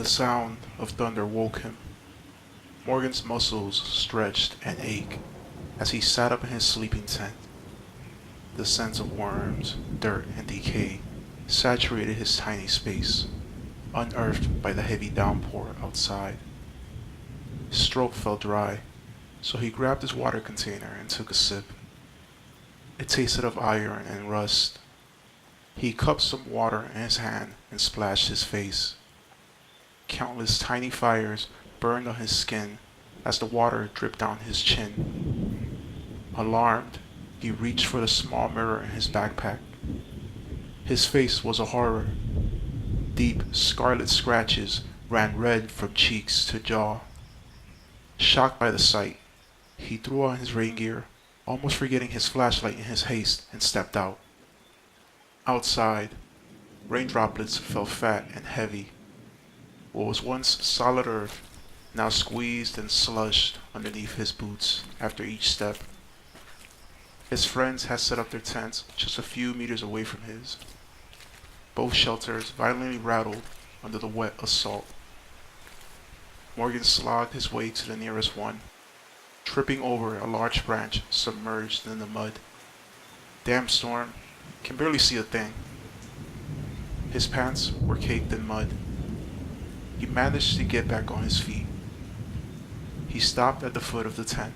sound of thunder woke him. Morgan's muscles stretched and ached as he sat up in his sleeping tent. The scent of worms, dirt, and decay saturated his tiny space, unearthed by the heavy downpour outside. His throat felt dry, so he grabbed his water container and took a sip. It tasted of iron and rust. He cupped some water in his hand and splashed his face. Countless tiny fires burned on his skin as the water dripped down his chin. Alarmed, he reached for the small mirror in his backpack. His face was a horror. Deep, scarlet scratches ran red from cheeks to jaw. Shocked by the sight, he threw on his rain gear, almost forgetting his flashlight in his haste, and stepped out. Outside, rain droplets fell fat and heavy. What was once solid earth now squeezed and slushed underneath his boots after each step. His friends had set up their tents just a few meters away from his. Both shelters violently rattled under the wet assault. Morgan slogged his way to the nearest one, tripping over a large branch submerged in the mud. Damn storm, can barely see a thing. His pants were caked in mud. He managed to get back on his feet. He stopped at the foot of the tent.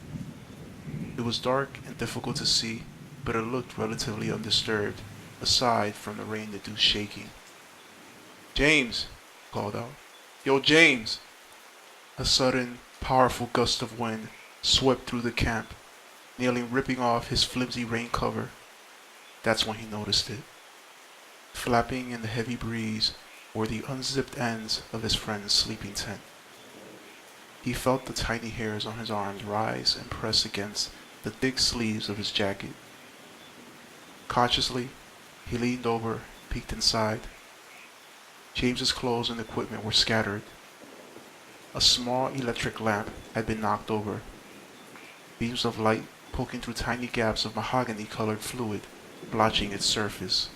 It was dark and difficult to see, but it looked relatively undisturbed, aside from the rain-induced shaking. "James!" he called out. "Yo, James!" A sudden, powerful gust of wind swept through the camp, nearly ripping off his flimsy rain cover. That's when he noticed it. Flapping in the heavy breeze were the unzipped ends of his friend's sleeping tent. He felt the tiny hairs on his arms rise and press against the thick sleeves of his jacket. Cautiously, he leaned over, peeked inside. James's clothes and equipment were scattered. A small electric lamp had been knocked over, beams of light poking through tiny gaps of mahogany-colored fluid, blotching its surface.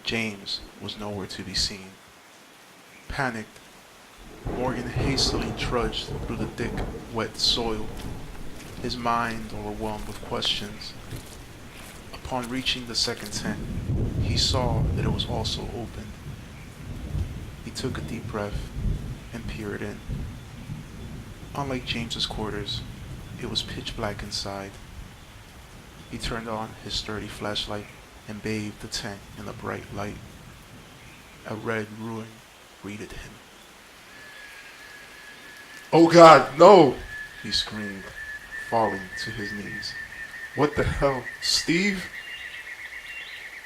James was nowhere to be seen. Panicked, Morgan hastily trudged through the thick, wet soil, his mind overwhelmed with questions. Upon reaching the second tent, he saw that it was also open. He took a deep breath and peered in. Unlike James's quarters, it was pitch black inside. He turned on his sturdy flashlight and bathed the tent in the bright light. A red ruin greeted him. "Oh God, no!" he screamed, falling to his knees. "What the hell? Steve?"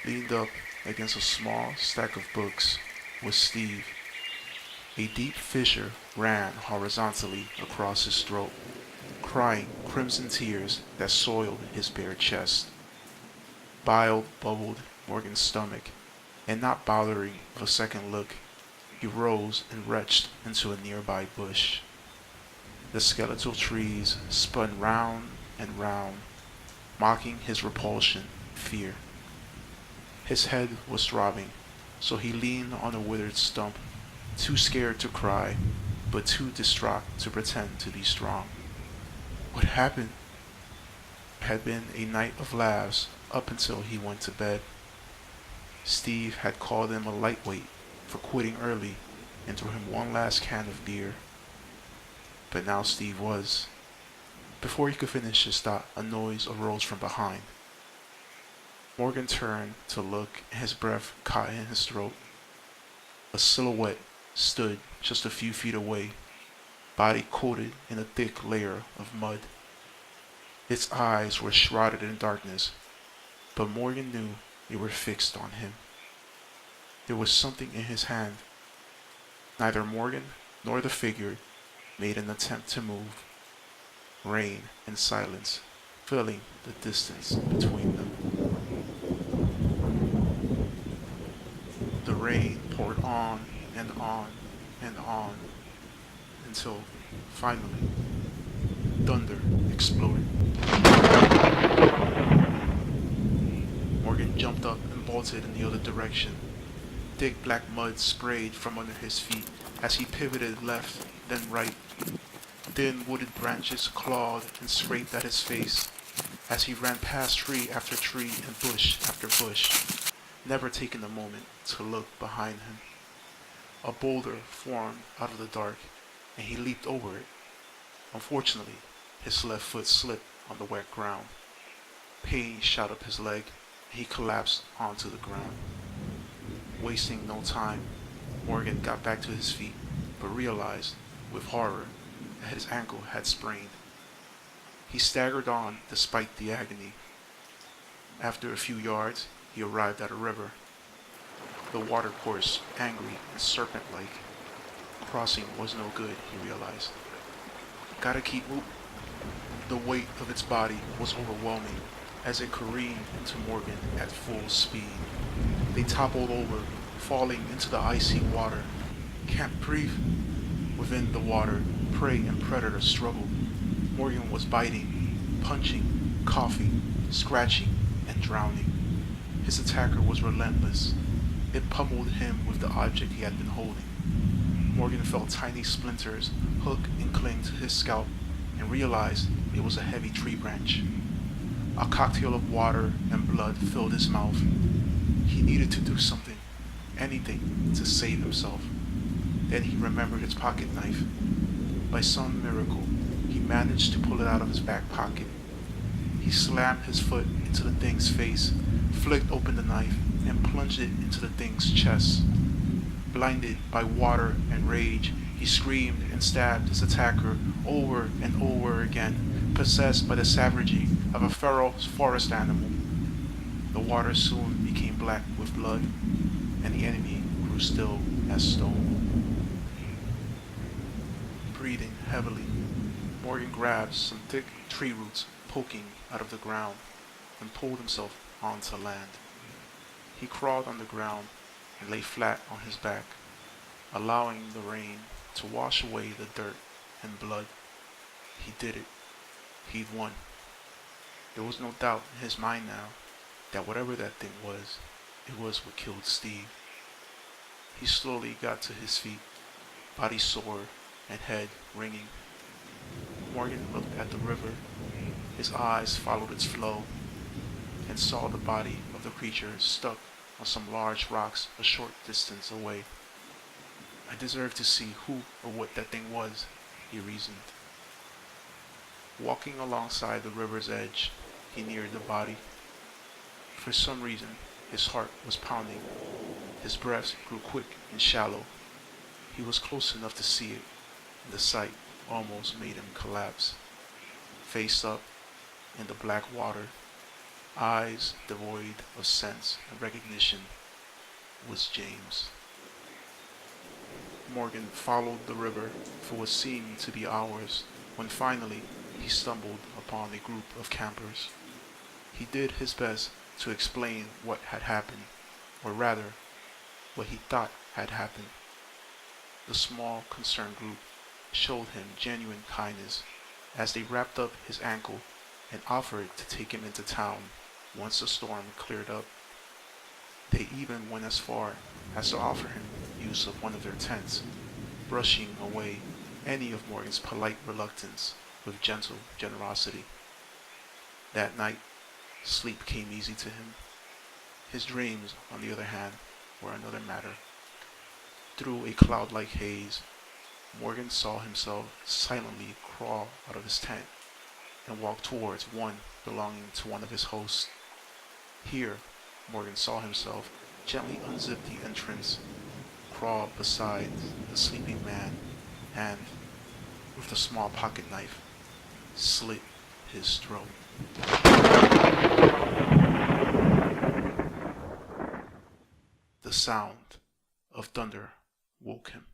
Leaned up against a small stack of books was Steve. A deep fissure ran horizontally across his throat, crying crimson tears that soiled his bare chest. Bile bubbled Morgan's stomach, and not bothering of a second look, he rose and retched into a nearby bush. The skeletal trees spun round and round, mocking his repulsion and fear. His head was throbbing, so he leaned on a withered stump, too scared to cry, but too distraught to pretend to be strong. What happened? It had been a night of laughs up until he went to bed. Steve had called him a lightweight for quitting early and threw him one last can of beer. But now Steve was. Before he could finish his thought, a noise arose from behind. Morgan turned to look, and his breath caught in his throat. A silhouette stood just a few feet away, body coated in a thick layer of mud. Its eyes were shrouded in darkness, but Morgan knew they were fixed on him. There was something in his hand. Neither Morgan nor the figure made an attempt to move. Rain and silence filling the distance between them. The rain poured on and on and on until finally thunder exploded. Morgan jumped up and bolted in the other direction. Thick black mud sprayed from under his feet as he pivoted left, then right. Thin wooded branches clawed and scraped at his face as he ran past tree after tree and bush after bush, never taking a moment to look behind him. A boulder formed out of the dark, and he leaped over it. Unfortunately, his left foot slipped on the wet ground. Pain shot up his leg, and he collapsed onto the ground. Wasting no time, Morgan got back to his feet, but realized, with horror, that his ankle had sprained. He staggered on despite the agony. After a few yards, he arrived at a river. The watercourse, angry and serpent-like. Crossing was no good, he realized. Gotta keep moving. The weight of its body was overwhelming as it careened into Morgan at full speed. They toppled over, falling into the icy water. Can't breathe. Within the water, prey and predator struggled. Morgan was biting, punching, coughing, scratching, and drowning. His attacker was relentless. It pummeled him with the object he had been holding. Morgan felt tiny splinters hook and cling to his scalp and realized it was a heavy tree branch. A cocktail of water and blood filled his mouth. He needed to do something, anything, to save himself. Then he remembered his pocket knife. By some miracle, he managed to pull it out of his back pocket. He slammed his foot into the thing's face, flicked open the knife, and plunged it into the thing's chest. Blinded by water and rage, he screamed and stabbed his attacker over and over again, possessed by the savagery of a feral forest animal. The water soon became black with blood, and the enemy grew still as stone. Breathing heavily, Morgan grabbed some thick tree roots poking out of the ground and pulled himself onto land. He crawled on the ground and lay flat on his back, allowing the rain to wash away the dirt and blood. He did it. He'd won. There was no doubt in his mind now that whatever that thing was, it was what killed Steve. He slowly got to his feet, body sore and head ringing. Morgan looked at the river. His eyes followed its flow and saw the body of the creature stuck on some large rocks a short distance away. I deserve to see who or what that thing was, he reasoned. Walking alongside the river's edge, he neared the body. For some reason, his heart was pounding. His breath grew quick and shallow. He was close enough to see it, and the sight almost made him collapse. Face up in the black water, eyes devoid of sense and recognition, was James. Morgan followed the river for what seemed to be hours, when finally he stumbled upon a group of campers. He did his best to explain what had happened, or rather, what he thought had happened. The small, concerned group showed him genuine kindness as they wrapped up his ankle and offered to take him into town once the storm cleared up. They even went as far as to offer him use of one of their tents, brushing away any of Morgan's polite reluctance with gentle generosity. That night, sleep came easy to him. His dreams, on the other hand, were another matter. Through a cloud-like haze, Morgan saw himself silently crawl out of his tent and walk towards one belonging to one of his hosts. Here, Morgan saw himself gently unzip the entrance, crawl beside the sleeping man, and, with a small pocket knife, slit his throat. The sound of thunder woke him.